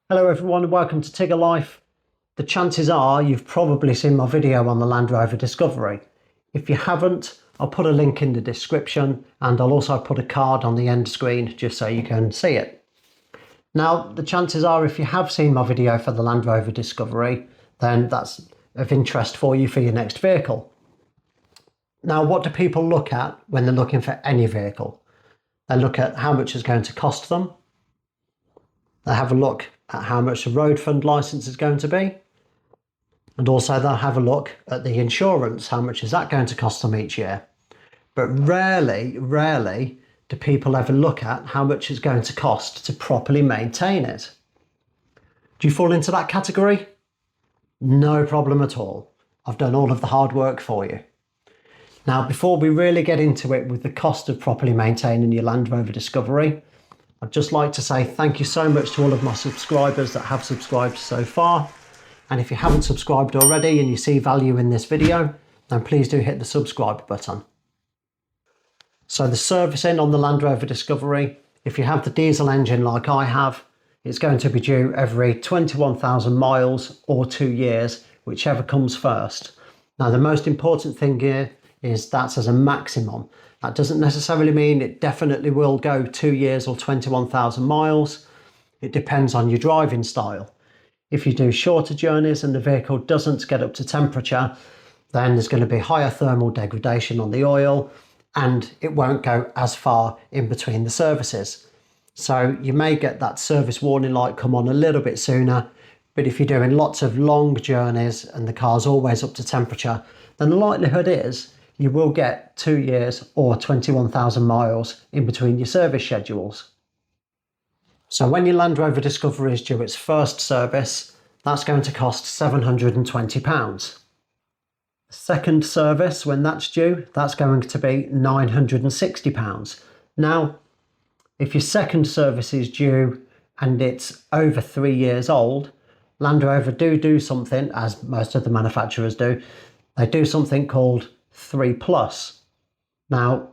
Hello everyone and welcome to Tigger Life. The chances are you've probably seen my video on the Land Rover Discovery. If you haven't, I'll put a link in the description and I'll also put a card on the end screen just so you can see it. Now, the chances are if you have seen my video for the Land Rover Discovery, then that's of interest for you for your next vehicle. Now, what do people look at when they're looking for any vehicle? They look at how much it's going to cost them. They have a look at how much the road fund licence is going to be. And also they'll have a look at the insurance, how much is that going to cost them each year. But rarely do people ever look at how much it's going to cost to properly maintain it. Do you fall into that category? No problem at all. I've done all of the hard work for you. Now, before we really get into it with the cost of properly maintaining your Land Rover Discovery, I'd just like to say thank you so much to all of my subscribers that have subscribed so far. And if you haven't subscribed already and you see value in this video, then please do hit the subscribe button. So the servicing on the Land Rover Discovery, if you have the diesel engine like I have, it's going to be due every 21,000 miles or 2 years, whichever comes first. Now, the most important thing here is that's as a maximum. That doesn't necessarily mean it definitely will go 2 years or 21,000 miles. It depends on your driving style. If you do shorter journeys and the vehicle doesn't get up to temperature, then there's going to be higher thermal degradation on the oil and it won't go as far in between the services. So you may get that service warning light come on a little bit sooner, but if you're doing lots of long journeys and the car's always up to temperature, then the likelihood is you will get 2 years or 21,000 miles in between your service schedules. So when your Land Rover Discovery is due its first service, that's going to cost £720. Second service, when that's due, that's going to be £960. Now, if your second service is due and it's over 3 years old, Land Rover do something, as most of the manufacturers do, they do something called 3+. Now,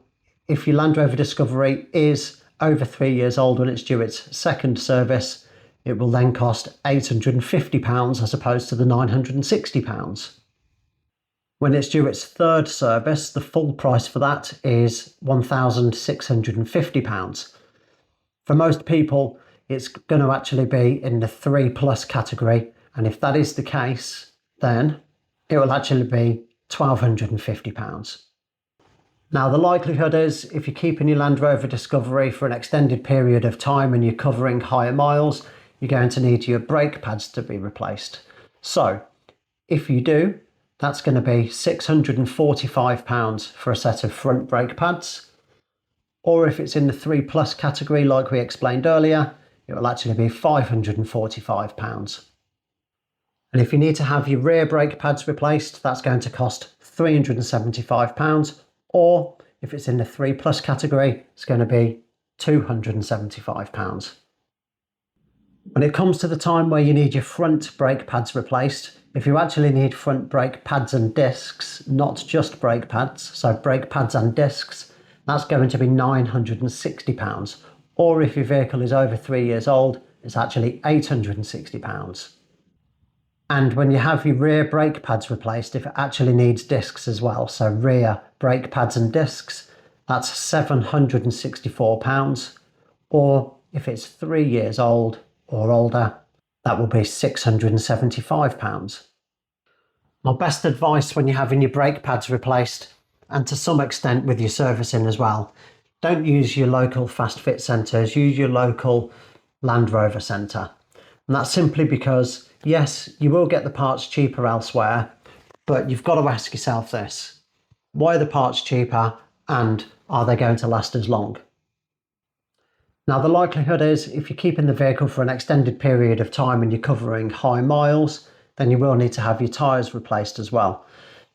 if your Land Rover Discovery is over 3 years old when it's due its second service, it will then cost £850 as opposed to the £960. When it's due its third service, the full price for that is £1,650. For most people, it's going to actually be in the 3+ category, and if that is the case, then it will actually be £1,250. Now, the likelihood is if you're keeping your Land Rover Discovery for an extended period of time and you're covering higher miles, you're going to need your brake pads to be replaced. So if you do, that's going to be £645 for a set of front brake pads. Or if it's in the 3+ category, like we explained earlier, it will actually be £545. And if you need to have your rear brake pads replaced, that's going to cost £375. Or if it's in the 3+ category, it's going to be £275. When it comes to the time where you need your front brake pads replaced, if you actually need front brake pads and discs, not just brake pads, so brake pads and discs, that's going to be £960. Or if your vehicle is over 3 years old, it's actually £860. And when you have your rear brake pads replaced, if it actually needs discs as well, so rear brake pads and discs, that's £764. Or if it's 3 years old or older, that will be £675. My best advice when you're having your brake pads replaced, and to some extent with your servicing as well, don't use your local fast fit centres, use your local Land Rover centre. And that's simply because, yes, you will get the parts cheaper elsewhere, but you've got to ask yourself this: why are the parts cheaper and are they going to last as long? Now, the likelihood is if you're keeping the vehicle for an extended period of time and you're covering high miles, then you will need to have your tyres replaced as well.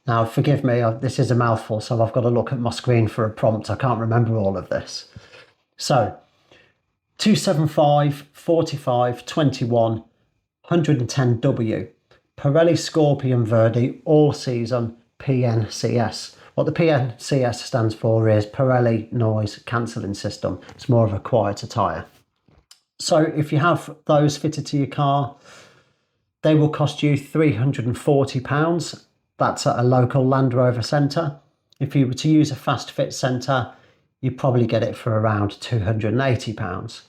Now, forgive me, this is a mouthful, so I've got to look at my screen for a prompt. I can't remember all of this. So, 275, 45, 21, 110W, Pirelli Scorpion Verde All Season PNCS. What the PNCS stands for is Pirelli Noise Cancelling System. It's more of a quieter tyre. So if you have those fitted to your car, they will cost you £340. That's at a local Land Rover centre. If you were to use a fast fit centre, you'd probably get it for around £280.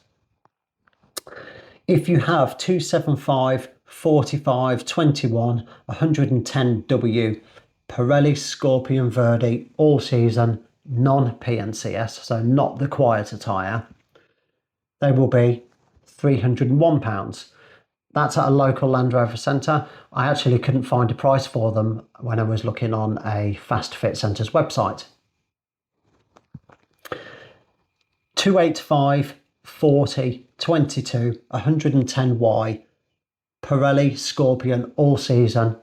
If you have 275, 45, 21, 110W Pirelli Scorpion Verde all season non-PNCS, so not the quieter tyre, they will be £301. That's at a local Land Rover centre. I actually couldn't find a price for them when I was looking on a Fast Fit Centre's website. 285, 40, 22, 110Y Pirelli Scorpion all season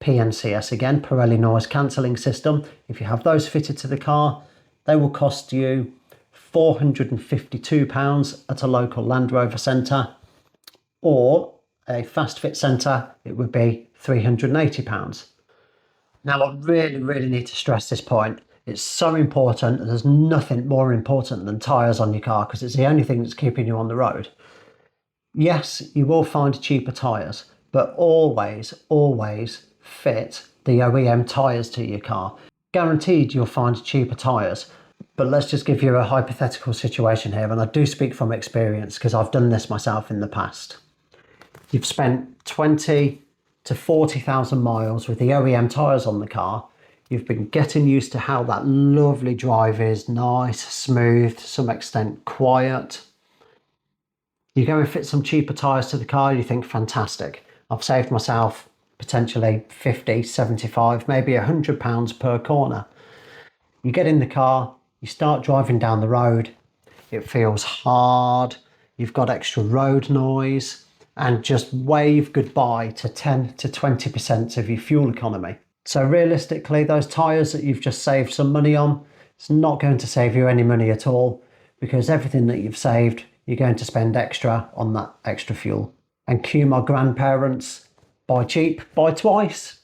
PNCS, again Pirelli noise cancelling system. If you have those fitted to the car, they will cost you £452 at a local Land Rover centre, or a fast fit centre it would be £380. Now I really need to stress this point. It's so important, and there's nothing more important than tyres on your car, because it's the only thing that's keeping you on the road. Yes, you will find cheaper tyres, but always fit the OEM tyres to your car. Guaranteed you'll find cheaper tyres. But let's just give you a hypothetical situation here, and I do speak from experience because I've done this myself in the past. You've spent 20 to 40,000 miles with the OEM tyres on the car. You've been getting used to how that lovely drive is, nice, smooth, to some extent quiet. You go and fit some cheaper tyres to the car, you think, fantastic. I've saved myself potentially 50, 75, maybe £100 per corner. You get in the car, you start driving down the road, it feels hard, you've got extra road noise, and just wave goodbye to 10 to 20% of your fuel economy. So realistically, those tyres that you've just saved some money on, it's not going to save you any money at all, because everything that you've saved, you're going to spend extra on that extra fuel. And cue my grandparents, buy cheap, buy twice.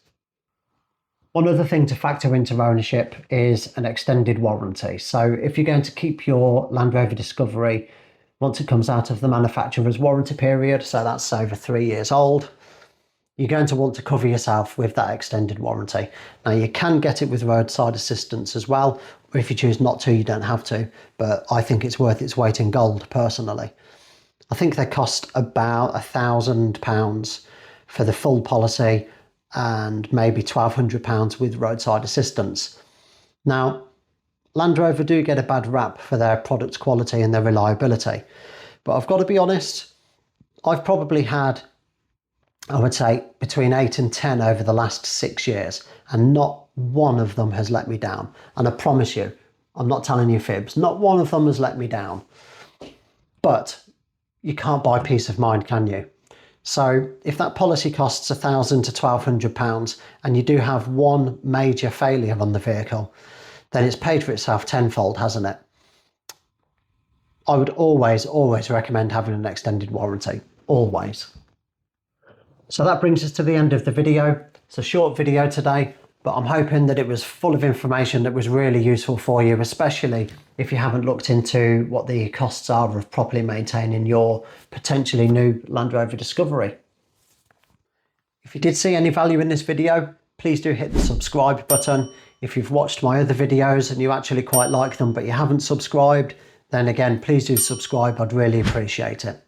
One other thing to factor into ownership is an extended warranty. So if you're going to keep your Land Rover Discovery once it comes out of the manufacturer's warranty period, so that's over 3 years old, you're going to want to cover yourself with that extended warranty. Now you can get it with roadside assistance as well, or if you choose not to, you don't have to, but I think it's worth its weight in gold personally. I think they cost about £1,000 for the full policy, and maybe £1,200 with roadside assistance. Now, Land Rover do get a bad rap for their product quality and their reliability, but I've got to be honest, I've probably had, I would say, between 8 and 10 over the last 6 years, and not one of them has let me down. And I promise you, I'm not telling you fibs, not one of them has let me down. But you can't buy peace of mind, can you? So if that policy costs £1,000 to £1,200 and you do have one major failure on the vehicle, then it's paid for itself tenfold, hasn't it? I would always recommend having an extended warranty, always. So that brings us to the end of the video. It's a short video today, but I'm hoping that it was full of information that was really useful for you, especially if you haven't looked into what the costs are of properly maintaining your potentially new Land Rover Discovery. If you did see any value in this video, please do hit the subscribe button. If you've watched my other videos and you actually quite like them, but you haven't subscribed, then again, please do subscribe. I'd really appreciate it.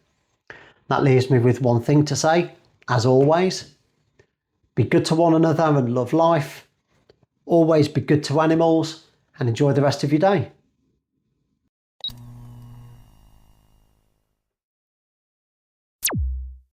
That leaves me with one thing to say. As always, be good to one another and love life. Always be good to animals, and enjoy the rest of your day.